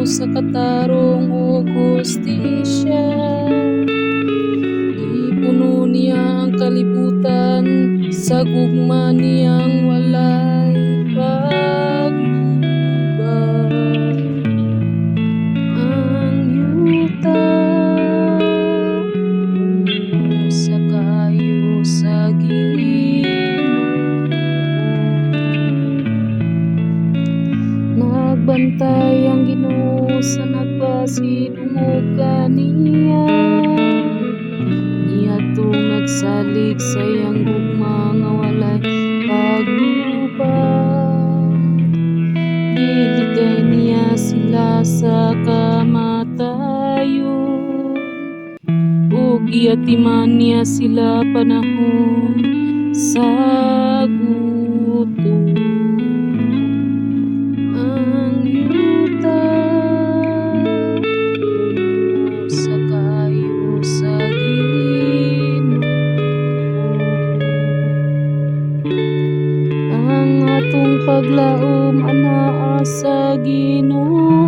sa katarong o hustisya. Ipuno niya ang kalibutan sa gugma niyang walay paglubag. Ang yuta puno sa kayo sa nagbantay ang Ginoo sa nagpasidungog kaniya. Niadtong nagsalig sa iyang gugma nga walay paglubag. Giligay niya sila sa kamatayon, ug giatiman niya sila panahon sa gutom. Ang yuta puno sa kayo sa Ginoo. Ang atong paglaom anaa sa Ginoo.